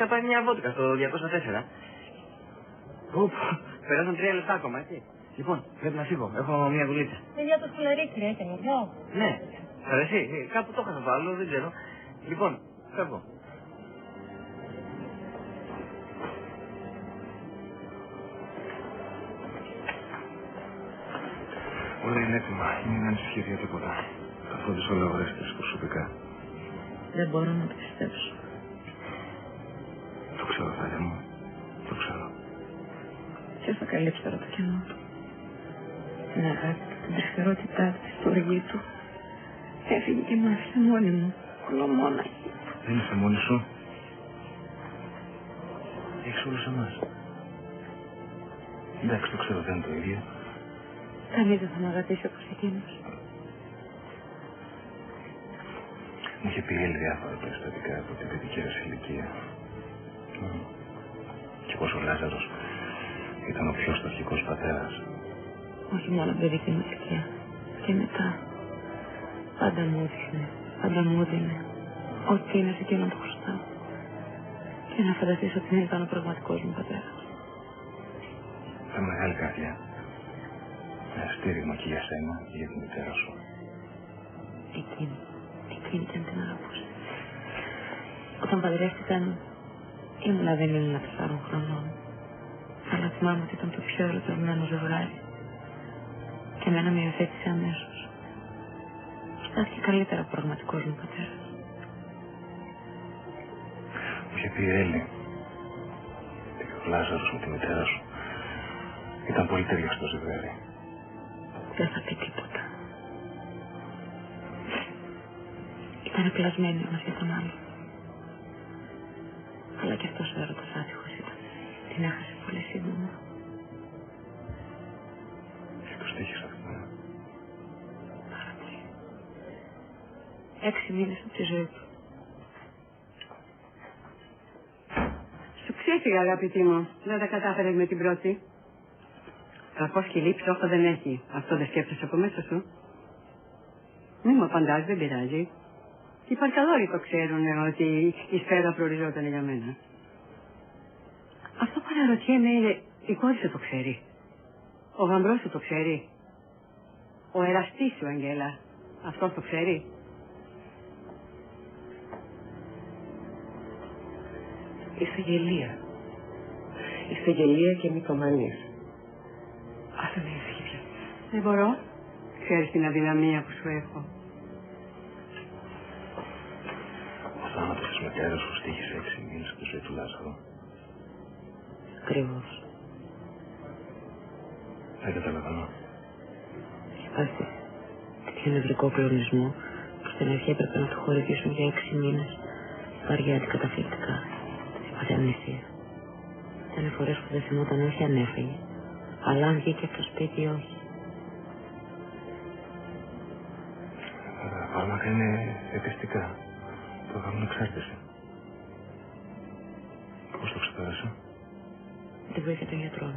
είχα πάρει μια βότικα στο 204. Περάσαν 3 λεπτά ακόμα, έτσι. Λοιπόν, πρέπει να φύγω. Έχω μια δουλίτσα. Για το σκουλαρίκι, ρε, έκανε εδώ. Ναι. Εσύ, κάπου το είχα το άλλο, δεν ξέρω. Λοιπόν, φεύγω. Όλα είναι έτοιμα. Μην ανησυχείς για τίποτα. Θα φροντίσω όλα ορέστες προσωπικά. Δεν μπορώ να το πιστέψω. Το ξέρω, Θάλια μου. Το ξέρω. Ποιος θα καλύψει τώρα το κενό του? Την αγάπη του, την τρυφερότητά του, τη στοργή του. Έφυγε και με άφησε μόνη μου. Ολομόναχη. Δεν είσαι μόνη σου. Έχεις όλους εμάς. Εντάξει, το ξέρω, δεν είναι το ίδιο. Κανείς δεν θα με αγαπήσει όπως εκείνος. Μου είχε πει Έλλη διάφορα περιστατικά από την παιδική σας ηλικία. Και πως ο Λάζαρος ήταν ο πιο στοχικός πατέρας. Όχι μόνο από παιδική μου ηλικία. Και μετά. Πάντα μου έδειχνε, πάντα μου έδινε. Ό,τι είναι σε εκείνον το χρωστάω. Και να φανταστείς ότι δεν ήταν ο πραγματικός μου πατέρας. Ήταν μεγάλη καρδιά. Ένα στήριγμα και για σένα και για την μητέρα σου. Εκείνη και αν την αγαπούσε. Όταν παντρεύτηκαν, δεν ήμουν 4 χρονών. Αλλά θυμάμαι ότι ήταν το πιο ερωτευμένο ζευγάρι. Και εμένα με υιοθέτησε αμέσως. Στάθηκε καλύτερα ο πραγματικός μου πατέρας. Μου είχε πει η Έλλη ότι ο Λάζαρος με τη μητέρα σου ήταν πολύ ταιριαστό ζευγάρι. Δεν θα πει τίποτα. Ήταν πλασμένοι ένας για τον άλλο. Αλλά και αυτός ο έρωτας άτυχος ήταν. Την έχασε πολύ σύντομα. Και τους τύχησε αυτό. Πάρα πολύ. 6 μήνες από τη ζωή του. Σου ξέφυγα, αγαπητή μου. Δεν τα κατάφερες με την πρώτη. Κακό σκυλί ψόχο δεν έχει. Αυτό δεν σκέφτεσαι από μέσα σου? Μη μου απαντάς, δεν πειράζει. Οι παρκαδόροι το ξέρουν ότι η σφαίρα προοριζόταν για μένα. Αυτό που αναρωτιέμαι είναι, η κόρη σου το ξέρει? Ο γαμπρός σου το ξέρει? Ο εραστής σου, Αγγέλα, αυτός το ξέρει? Είσαι γελία. Είσαι γελία και μυθομανής. Άσε με ησυχία. Δεν μπορώ. Ξέρεις την αδυναμία που σου έχω. Ο θάνατος της μητέρας σου στοίχησε 6 μήνες από τη ζωή του Λάζαρου. Ακριβώς. Δεν καταλαβαίνω. Υπάρχει τέτοιο νευρικό κλονισμό που στην αρχή έπρεπε να του χορηγήσουν για 6 μήνες βαριά αντικαταφλικτικά. Έπαθε αμνηστία. Ήταν φορές που δεν θυμόταν όχι αν έφαγε, αλλά αν βγήκε από το σπίτι όχι. Τα φάρμακα είναι επιστικά. Το κάνουν εξάρτηση. Πώς το ξεπέρασε? Τη βοήθεια των γιατρών.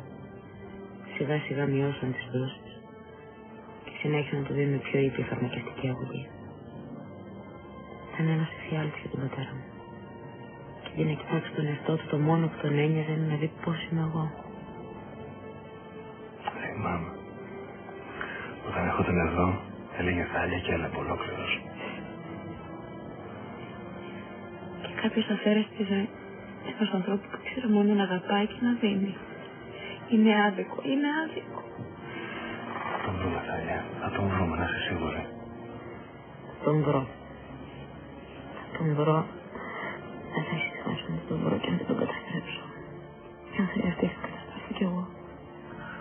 Σιγά σιγά μειώσαν τις δόσεις και συνέχισαν να του δίνουν πιο ήπια φαρμακευτική αγωγή. Ήταν ένας εφιάλτης για τον πατέρα μου. Και για να κοιτάξει τον εαυτό του, το μόνο που τον ένοιαζε είναι να δει πώς είμαι εγώ. Θυμάμαι. Όταν έρχονταν εδώ, έλεγε Θάλια και έλαβε ολόκληρος. Και κάποιος αφαίρεστιζε ένας ανθρώπου που ξέρει μόνο να αγαπάει και να δίνει. Είναι άδικο, είναι άδικο. Θα τον βρούμε, Θάλια. Θα τον βρούμε, να είσαι σίγουρη. Θα τον βρω. Θα τον βρω. Δεν θα έχει σημασία να τον βρω και να τον καταστρέψω. Και αν χρειαστεί θα καταστρέφω κι εγώ.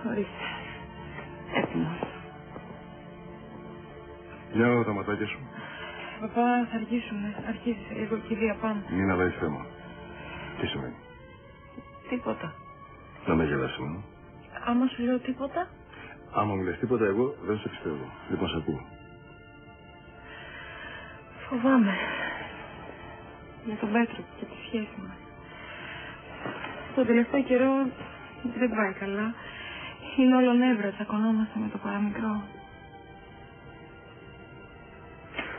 Ορίστε. Έτοιμος. Για όλα τα ματάκια σου. Παπά, θα αργήσουμε. Αρχίζει σε λίγο, κυρία, πάμε. Μην αλλάζει θέμα. Τι σημαίνει? Τίποτα. Να με γελάσει μόνο. Άμα σου λέω τίποτα. Άμα μου λες τίποτα, εγώ δεν σε πιστεύω. Λοιπόν, σε ακούω. Φοβάμαι. Για τον Πέτρο και τη σχέση μας. Τον τελευταίο καιρό δεν πάει καλά. Είναι όλο νεύρα, τσακωνόμαστε με το παραμικρό.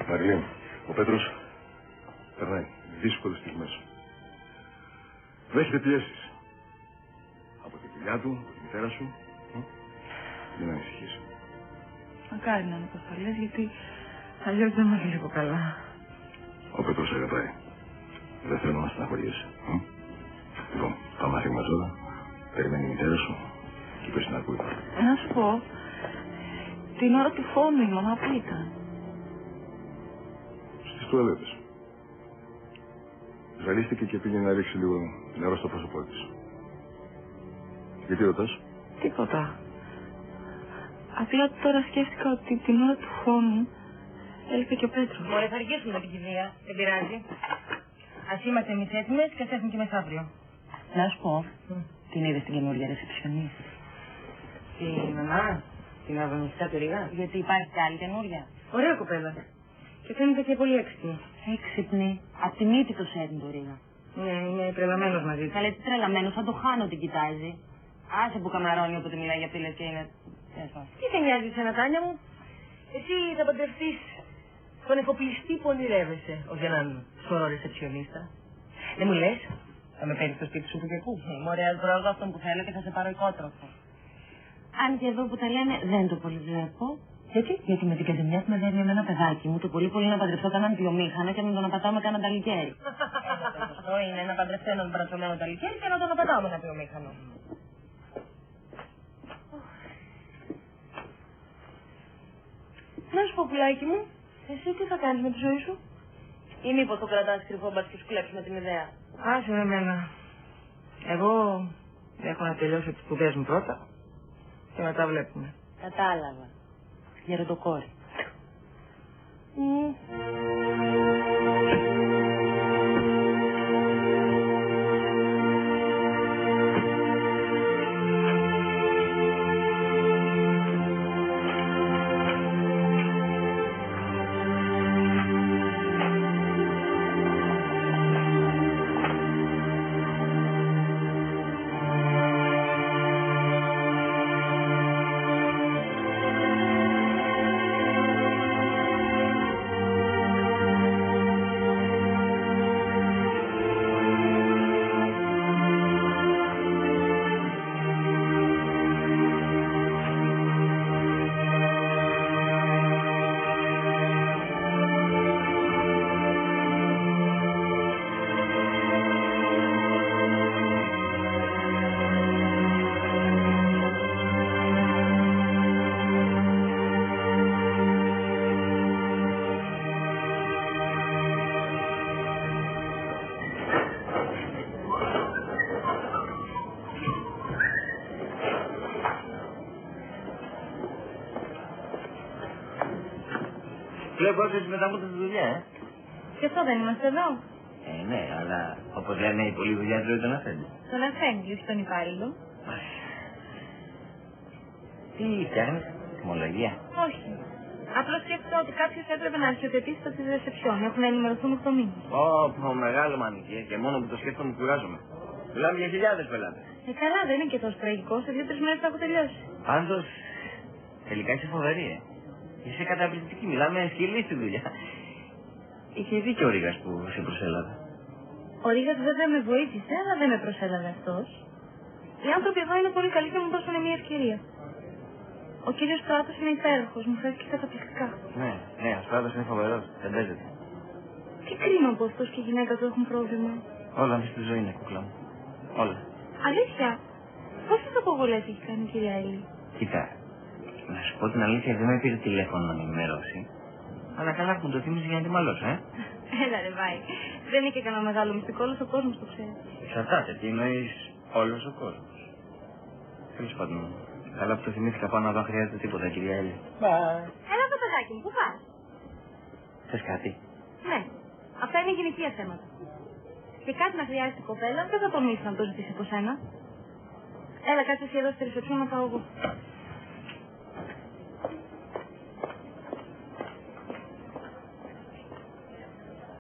Μαριλίν, ο Πέτρος περνάει δύσκολες στιγμές. Δέχεται πιέσεις. Από τη δουλειά του, από τη μητέρα σου. Μην ανησυχείς. Μακάρι να είναι πως το λες, γιατί αλλιώς δεν μας λίγο καλά. Ο Πέτρος αγαπάει. Δεν θέλω να στεναχωριέσαι. Λοιπόν, θα μάθει μας τώρα. Περιμένει η μητέρα σου και πες να ακούει. Να σου πω, την ώρα του φόνου η μαμά που ήταν. Στις τουαλέτες. Ζαλίστηκε και πήγε να ρίξει λίγο νερό στο πρόσωπό της. Γιατί ρωτάς? Τίποτα. Απλά τώρα σκέφτηκα ότι την ώρα του φόνου έλειπε και ο Πέτρος. Μωρέ, θα αργήσουμε την κηδεία. Δεν πειράζει. Ας είμαστε εμείς έτοιμες και ας έρθουν και μεθαύριο. Να σου πω, την είδες την καινούργια ρεσεψιονίστ? Την μαμά, την αγωνιστικά του Ρίγα. Γιατί υπάρχει κι άλλη καινούργια. Ωραία κοπέλα. Και φαίνεται και πολύ έξυπνη. Έξυπνη. Απ' τη μύτη το σέρνει το Ρίγα. Ναι, είναι τρελαμένος μαζί της. Καλέ, τι τρελαμένος, θα το χάνω την κοιτάζει. Άσε που καμαρώνει όποτε μιλάει για πύλες και είναι... Τι σε νοιάζει εσένα, Τάνια μου? Εσύ θα παντρευτείς τον εφοπλιστή που ονειρεύεσαι, όχι έναν σωρό ρεσεψιονίστα. Δεν μου λες, θα με παίρνεις στο σπίτι σου που και πού? Μωρέ, ας βρω αυτόν που θέλω και θα σε πάρω οικότροφο. Αν και εδώ που τα λένε δεν το πολύ βλέπω. Γιατί με την καντεμιά που με δέρνει εμένα παιδάκι μου, το πολύ πολύ να παντρευτώ κανέναν βιομήχανο και να τον απατάω με κανέναν ταλικέρι. Αυτό είναι να παντρευτώ έναν μπρατσωμένο ταλικέρι και να τον απατάω με ένα βιομήχανο. Να σου πω, πουλάκι μου, εσύ τι θα κάνεις με τη ζωή σου? Ή μήπως το κρατάς κρυφό μπας και σου κλέψουμε την ιδέα? Άσε με εμένα. Εγώ έχω να τελειώσω τις σπουδές μου πρώτα και μετά βλέπουμε. Κατάλαβα. Γεροντοκόρη. Βλέπω ότι μετά από τη δουλειά, Και αυτό δεν είμαστε εδώ. ναι, αλλά όπως λένε η πολλή δουλειά τρώει τον αφέντη. Τον αφέντη, όχι τον υπάλληλο. Τι φτιάχνεις, τιμολογία? Όχι. Απλώς σκέφτηκα ότι κάποιος έπρεπε να αρχιοθετήσει το της ρεσεψιόν. Έχουν ενημερωθούν 8 μήνες. Πω, μεγάλο μανικέ, και μόνο που το σκέφτομαι κουράζομαι. Μιλάμε για χιλιάδες πελάτες. Καλά, δεν είναι και τόσο τραγικό. Σε 2-3 μέρες θα έχω τελειώσει. Πάντως, τελικά είσαι φοβερή, Είσαι καταπληκτική, μιλάμε σκυλή στη δουλειά. Είχε δίκιο ο Ρήγας που σε προσέλαβε. Ο Ρήγας βέβαια με βοήθησε, αλλά δεν με προσέλαβε αυτός. Οι άνθρωποι εδώ είναι πολύ καλοί και μου δώσανε μια ευκαιρία. Ο κύριος Στράτος είναι υπέροχος, μου φέρθηκε καταπληκτικά. Ναι, ο Στράτος είναι φοβερός, δεν παίζεται. Τι κρίμα που αυτός και η γυναίκα του έχουν πρόβλημα. Όλα αυτή στη ζωή είναι, κούκλα μου. Όλα. Αλήθεια, πόσες αποβολές έχει κάνει η κυρία Έλλη? Κοίτα, να σου πω την αλήθεια, δεν με πήρε τηλέφωνο να με ενημερώσει. Αλλά καλά που μου το θύμιζε για να τη μαλώσω, Έλα ρε βάει. Δεν είναι και κανένα μεγάλο μυστικό, όλος ο κόσμος το ξέρει. Εξαρτάται, τι εννοείς όλος ο κόσμος. Τέλος πάντων, καλά που το θυμήθηκα πάνω να δεν χρειάζεται τίποτα, κυρία Έλλη. Έλα το παιδάκι μου, πού πας? Θες κάτι? Ναι, αυτά είναι γυναικεία θέματα. Και κάτι να χρειάζεται η κοπέλα, δεν θα τολμήσει να το ζητήσει από σένα. Έλα, κάτσε εσύ εδώ στη ρεσεψιόν να πάω εγώ.